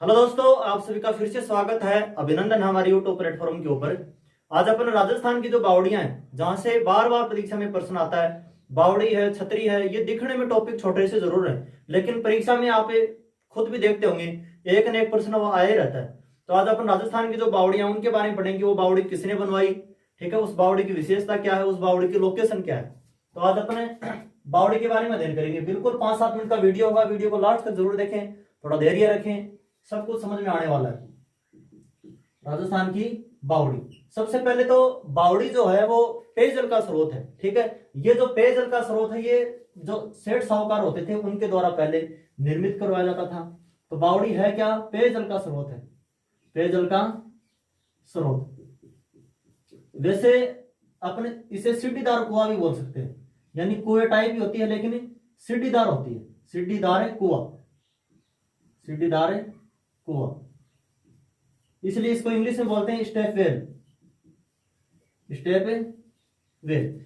Hello दोस्तों, आप सभी का फिर से स्वागत है। अभिनंदन हमारे यूट्यूब प्लेटफॉर्म के ऊपर। आज अपन राजस्थान की जो बावड़ियां हैं, जहां से बार बार परीक्षा में प्रश्न आता है, बावड़ी है, छतरी है, ये दिखने में टॉपिक छोटे से जरूर है, लेकिन परीक्षा में आप खुद भी देखते होंगे एक न एक प्रश्न वो आए रहता है। तो आज अपन राजस्थान की जो बावड़ियां उनके बारे में पढ़ेंगे। वो बावड़ी किसने बनवाई, ठीक है, उस बावड़ी की विशेषता क्या है, उस बावड़ी की लोकेशन क्या है। तो आज अपने बावड़ी के बारे में अध्ययन करेंगे। बिल्कुल 5-7 मिनट का वीडियो होगा, वीडियो को लास्ट तक जरूर देखें, थोड़ा धैर्य रखें, सब कुछ समझ में आने वाला है। राजस्थान की बावड़ी, सबसे पहले तो बावड़ी जो है वो पेयजल का स्रोत है, ठीक है। ये जो पेयजल का स्रोत है, ये जो सेठ साहूकार होते थे उनके द्वारा पहले निर्मित करवाया जाता था। तो बावड़ी है क्या? पेयजल का स्रोत है, पेयजल का स्रोत। वैसे अपने इसे सीढ़ीदार कुआं भी बोल सकते हैं, यानी कुएं टाइप ही होती है लेकिन सीढ़ीदार होती है। सीढ़ीदार कुआं, सीढ़ीदार कुआं, इसलिए इसको इंग्लिश में बोलते हैं स्टेप वेल, स्टेप वेल।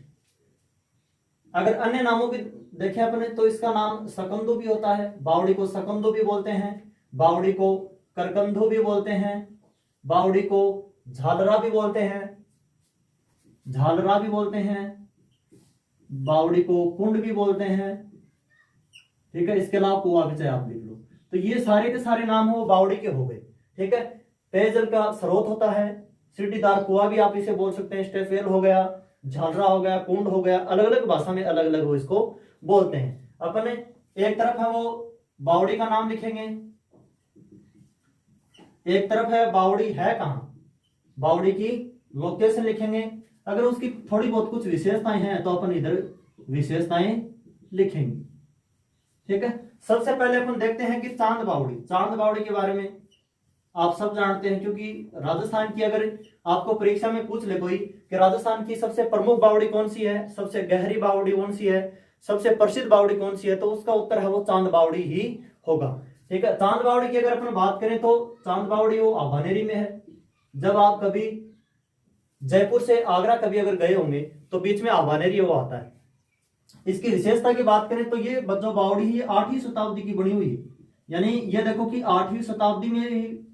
अगर अन्य नामों की देखें अपने तो इसका नाम सकंदू भी होता है। बावड़ी को सकंदू भी बोलते हैं, बावड़ी को करकंधू भी बोलते हैं, बावड़ी को झालरा भी बोलते हैं, झालरा भी बोलते हैं, बावड़ी को कुंड भी बोलते हैं, ठीक है। इसके अलावा कुआं भी चाहे आप लिख लो। तो ये सारे के सारे नाम हो बावड़ी के हो गए, ठीक है। पेयजल का स्रोत होता है, सीढ़ीदार कुआं भी आप इसे बोल सकते हैं, स्टेपवेल हो गया, झालरा हो गया, कुंड हो गया, अलग अलग भाषा में अलग अलग वो इसको बोलते हैं। अपने एक तरफ है वो बावड़ी का नाम लिखेंगे, एक तरफ है बावड़ी है कहां, बावड़ी की लोकेशन लिखेंगे। अगर उसकी थोड़ी बहुत कुछ विशेषताएं हैं तो अपन इधर विशेषताएं लिखेंगे, ठीक है। सबसे पहले अपन देखते हैं कि चांद बावड़ी, चांद बावड़ी के बारे में आप सब जानते हैं, क्योंकि राजस्थान की अगर आपको परीक्षा में पूछ ले कोई कि राजस्थान की सबसे प्रमुख बावड़ी कौन सी है, सबसे गहरी बावड़ी कौन सी है, सबसे प्रसिद्ध बावड़ी कौन सी है, तो उसका उत्तर है वो चांद बावड़ी ही होगा, ठीक है। चांद बावड़ी की अगर अपन बात करें तो चांद बावड़ी वो आभानेरी में है। जब आप कभी जयपुर से आगरा कभी अगर गए होंगे तो बीच में आभानेरी वो आता है। इसकी विशेषता की बात करें तो ये जो बावड़ी है 8वीं शताब्दी की बनी हुई है, यानी ये देखो कि 8वीं शताब्दी में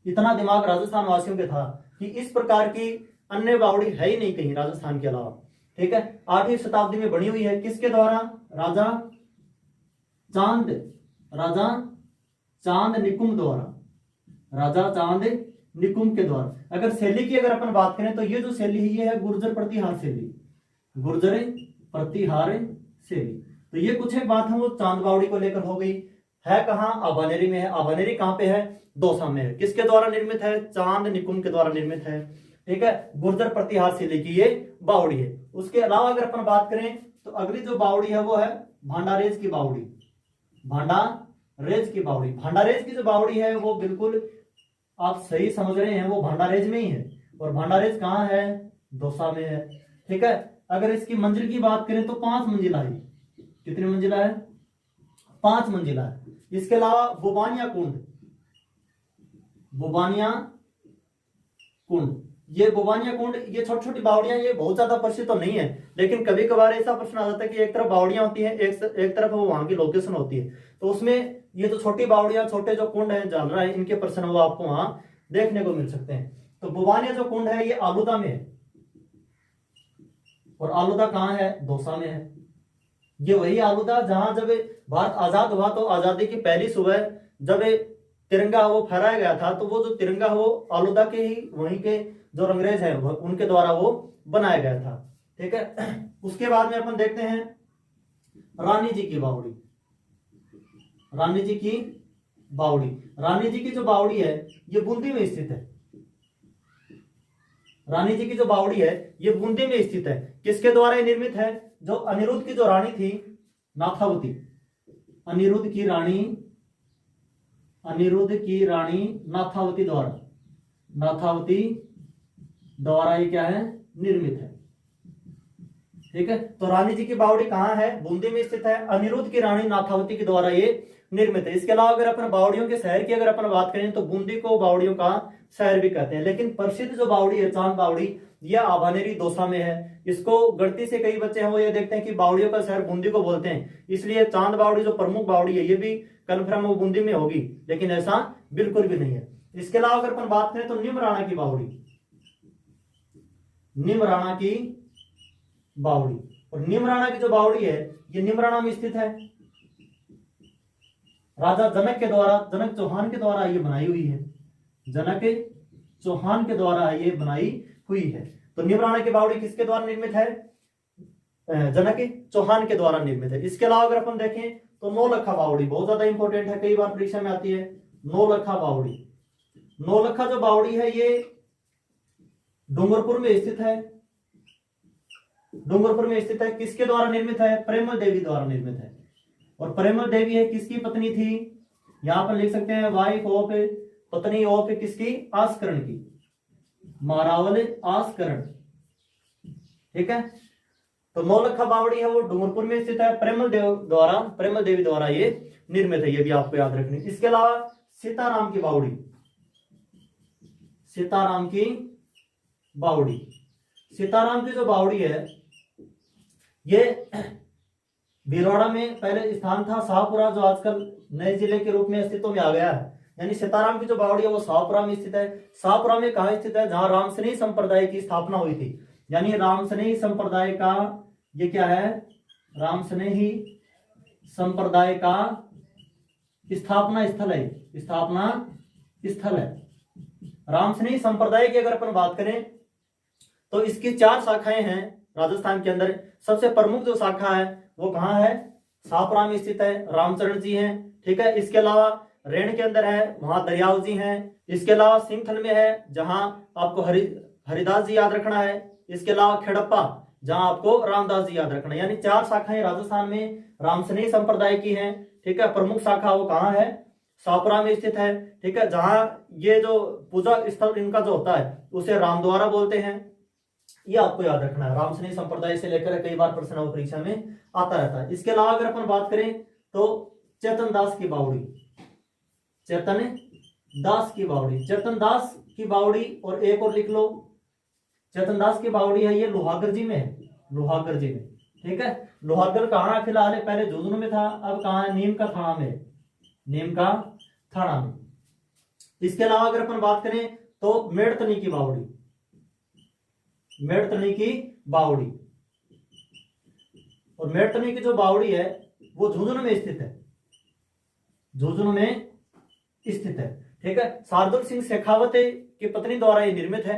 इतना दिमाग राजस्थान वासियों के था कि इस प्रकार की अन्य बावड़ी है ही नहीं कहीं राजस्थान के अलावा, ठीक है। 8वीं शताब्दी में बनी हुई है, किसके द्वारा? राजा चांद, राजा चांद निकुम द्वारा, राजा चांद निकुम के द्वारा। अगर शैली की अगर अपन बात करें तो ये जो शैली है ये है गुर्जर प्रतिहार शैली, गुर्जर प्रतिहार शैली। तो ये कुछ एक बात है वो चांद बावड़ी को लेकर हो गई। है कहां? आभानेरी में है। आभानेरी कहां पे है? दौसा में है। किसके द्वारा निर्मित है? चांद निकुम के द्वारा निर्मित है, ठीक है। गुर्जर प्रतिहार शैली की ये बावड़ी है। उसके अलावा अगर अपन बात करें तो अगली जो बावड़ी है वो है भांडारेज की बावड़ी, भांडारेज की बावड़ी। भांडारेज की जो बावड़ी है वो बिल्कुल आप सही समझ रहे हैं, वो भांडारेज में ही है। और भांडारेज कहां है? दौसा में है, ठीक है। अगर इसकी मंजिल की बात करें तो 5 मंजिला है। कितनी मंजिला है? 5 मंजिला है। इसके अलावा बुबानिया कुंड, बुबानिया कुंड, ये बुबानिया कुंड, ये छोटी छोटी बावड़ियां, ये बहुत ज्यादा प्रसिद्ध तो नहीं है, लेकिन कभी कभार ऐसा प्रश्न आ जाता है कि एक तरफ बावड़ियां होती है, एक तरफ वो वहां की लोकेशन होती है, तो उसमें ये जो छोटी बावड़ियां, छोटे जो कुंड है, झालरा है, इनके प्रश्न वो आपको वहां देखने को मिल सकते हैं। तो बुबानिया जो कुंड है ये आलूदा में है, और आलूदा कहां है? दौसा में है। ये वही आलूदा जहां जब भारत आजाद हुआ तो आजादी की पहली सुबह जब तिरंगा वो फहराया गया था, तो वो जो तिरंगा वो आलूदा के ही वहीं के जो अंग्रेज हैं उनके द्वारा वो बनाया गया था, ठीक है। उसके बाद में अपन देखते हैं रानी जी की बावड़ी, रानी जी की बावड़ी। रानी जी की जो बावड़ी है ये बूंदी में स्थित है। रानी जी की जो बावड़ी है ये बूंदी में स्थित है। किसके द्वारा निर्मित है? जो अनिरुद्ध की जो रानी थी नाथावती, अनिरुद्ध की रानी, अनिरुद्ध की रानी नाथावती द्वारा, नाथावती द्वारा ये क्या है? निर्मित है, ठीक है। तो रानी जी की बावड़ी कहां है? बूंदी में स्थित है। अनिरुद्ध की रानी नाथावती के द्वारा ये निर्मित है। इसके अलावा अगर अपन बावड़ियों के शहर की अगर अपन बात करें तो बूंदी को बावड़ियों का शहर भी कहते हैं, लेकिन प्रसिद्ध जो बावड़ी है चांद बावड़ी, यह आभानेरी दौसा में है। इसको गलती से कई बच्चे हैं वो ये देखते हैं कि बावड़ियों का शहर बूंदी को बोलते हैं, इसलिए चांद बावड़ी जो प्रमुख बावड़ी है ये भी कन्फर्म वो बूंदी में होगी, लेकिन ऐसा बिल्कुल भी नहीं है। इसके अलावा अगर अपन बात करें तो निमराणा की बावड़ी, निमराणा की बावड़ी, और निमराणा की जो बावड़ी है ये निमराणा में स्थित है। राजा जनक के द्वारा, जनक चौहान के द्वारा ये बनाई हुई है, जनक चौहान के द्वारा ये बनाई हुई है। तो निमराणा की बावड़ी किसके द्वारा निर्मित है? जनक चौहान के द्वारा निर्मित है। इसके अलावा अगर अपन देखें तो नौलखा बावड़ी बहुत ज्यादा इंपॉर्टेंट है, कई बार परीक्षा में आती है। नौलखा बावड़ी, नौलखा जो बावड़ी है ये डूंगरपुर में स्थित है, डूंगरपुर में स्थित है। किसके द्वारा निर्मित है? प्रेमल देवी द्वारा निर्मित है। और प्रेमल देवी है किसकी पत्नी थी? यहां पर लिख सकते हैं वाइफ ऑफ, पत्नी ऑफ किसकी? आस्करण की, मारावल आस्करण। ठीक है, तो नौलखा बावड़ी है वो डूंगरपुर में स्थित है, प्रेमल देवी द्वारा ये निर्मित है, ये भी आपको याद रखनी। इसके अलावा सीताराम की बावड़ी, सीताराम की बावड़ी, सीताराम की जो बावड़ी है ये भीलवाड़ा में पहले स्थान था, शाहपुरा जो आजकल नए जिले के रूप में अस्तित्व में आ गया है। यानी सीताराम की जो बावड़ी है वो शाहपुरा में स्थित है। शाहपुरा में कहाँ स्थित है? जहां रामसनेही संप्रदाय की स्थापना हुई थी। यानी रामसनेही संप्रदाय का ये क्या है? रामसनेही संप्रदाय का स्थापना स्थल है, स्थापना स्थल है। रामसनेही संप्रदाय की अगर अपन बात करें तो इसकी 4 शाखाएं हैं राजस्थान के अंदर। सबसे प्रमुख जो शाखा है वो कहाँ है? शाहपुरा में स्थित है, रामचरण जी हैं। ठीक है, इसके अलावा रेण के अंदर है, वहां दरियाव जी हैं। इसके अलावा सिंहथल में है, जहां आपको हरिदास जी याद रखना है। इसके अलावा खेड़प्पा, जहां आपको रामदास जी याद रखना है। यानी 4 शाखाएं राजस्थान में रामसनेही संप्रदाय की हैं। ठीक है, प्रमुख शाखा वो कहाँ है? शाहपुरा में स्थित है। ठीक है, जहां ये जो पूजा स्थल इनका जो होता है उसे रामद्वारा बोलते हैं, ये आपको याद रखना है। रामसनेही संप्रदाय से लेकर कई बार प्रश्न परीक्षा में आता रहता है। इसके अलावा अगर अपन बात करें तो चेतन दास की बावड़ी, चेतन दास की बावड़ी, चेतन दास की बावड़ी, और एक और लिख लो, चेतन दास की बावड़ी है ये लोहागर जी में है, लोहागर जी में। ठीक है, लोहागर कहाँ फिलहाल है? पहले झुंझुनू में था, अब कहाँ है? नीम का थाना में, नीम का थाना में। इसके अलावा अगर अपन बात करें तो मेड़तनी की बावड़ी, मेड़तनी की बावड़ी, और मेड़तनी की जो बावड़ी है वो झुंझुनू में स्थित है, झुंझुनू में स्थित है। ठीक है, शार्दुल सिंह शेखावत की पत्नी द्वारा ये निर्मित है,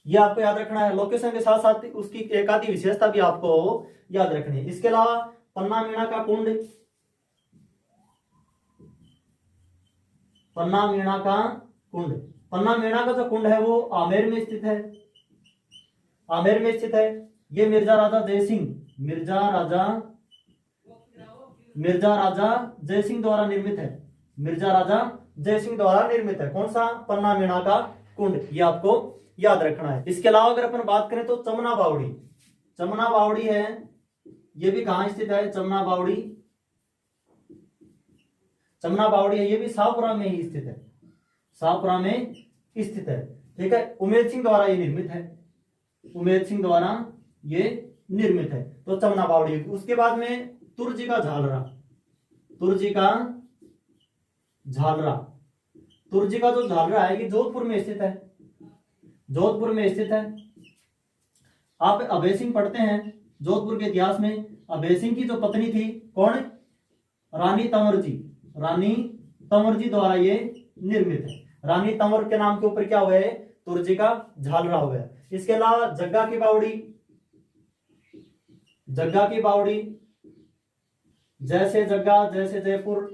ये आपको याद रखना है। लोकेशन के साथ साथ उसकी एक आधी विशेषता भी आपको याद रखनी है। इसके अलावा पन्ना मीणा का कुंड, पन्ना मीणा का कुंड, पन्ना मीणा का जो कुंड है वो आमेर में स्थित है, आमेर में स्थित है। ये मिर्जा राजा जयसिंह, मिर्जा राजा जयसिंह द्वारा निर्मित है, मिर्जा राजा जयसिंह द्वारा निर्मित है। कौन सा? पन्ना मीणा का कुंड, ये आपको याद रखना है। इसके अलावा अगर अपन बात करें तो चमना बावड़ी, चमना बावड़ी है, ये भी कहां स्थित है? चमना बावड़ी, चमना बावड़ी है, ये भी शाहपुरा में ही स्थित है, शाहपुरा में स्थित है। ठीक है, उमेद सिंह द्वारा ये निर्मित है, उमेद सिंह द्वारा ये निर्मित है, तो चमना बावड़ी। उसके बाद में तुर्जी का झालरा, तुर्जी का झालरा, तुर्जी का जो झालरा है ये जोधपुर में स्थित है, जोधपुर में स्थित है। आप अभय सिंह पढ़ते हैं जोधपुर के इतिहास में, अभय सिंह की जो पत्नी थी कौन? रानी तंवर जी, रानी तंवर जी द्वारा ये निर्मित है। रानी तंवर के नाम के ऊपर क्या हुआ है? तुर्जी का झालरा हो गया। इसके अलावा जग्गा की बावड़ी, जग्गा की बावड़ी, जैसे जग्गा जैसे जयपुर।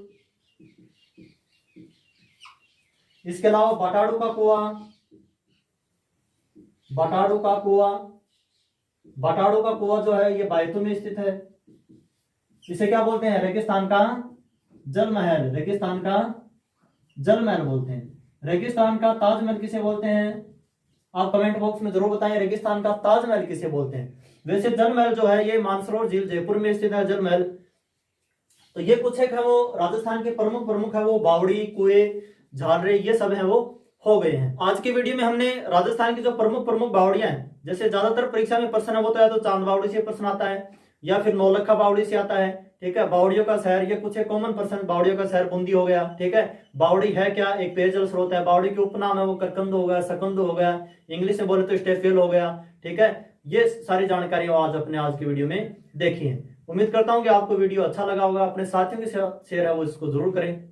इसके अलावा बटाड़ू का कुआं, बटाड़ू का कुआं, बटाड़ू का कुआं जो है ये बायतू में स्थित है। इसे क्या बोलते हैं? रेगिस्तान का जल महल, रेगिस्तान का जल महल बोलते हैं। रेगिस्तान का ताजमहल किसे बोलते हैं? आप कमेंट बॉक्स में जरूर बताएं, रेगिस्तान का ताजमहल किसे बोलते हैं। वैसे जल महल जो है ये मानसरोवर झील जयपुर में स्थित है, जल महल। तो ये कुछ एक है वो राजस्थान के प्रमुख है वो बावड़ी, कुएं, झालरे, ये सब है वो हो गए हैं। आज के वीडियो में हमने राजस्थान की जो प्रमुख बावड़ियां हैं, जैसे ज्यादातर परीक्षा में प्रश्न होता है तो चांद बावड़ी से प्रश्न आता है, या फिर नौलखा बावड़ी से आता है। ठीक है, बावड़ियों का शहर, ये कुछ कॉमन पर्सन, बावड़ियों का शहर बूंदी हो गया। ठीक है, बावड़ी है क्या, एक पेयजल स्रोत है। बावड़ी के उपनाम है वो करकंद हो गया, सकंद हो गया, इंग्लिश में बोले तो स्टेफेल हो गया। ठीक है, ये सारी जानकारी आज अपने आज की वीडियो में देखी है। उम्मीद करता हूं कि आपको वीडियो अच्छा लगा होगा। अपने साथियों के साथ शेयर है वो इसको जरूर करें।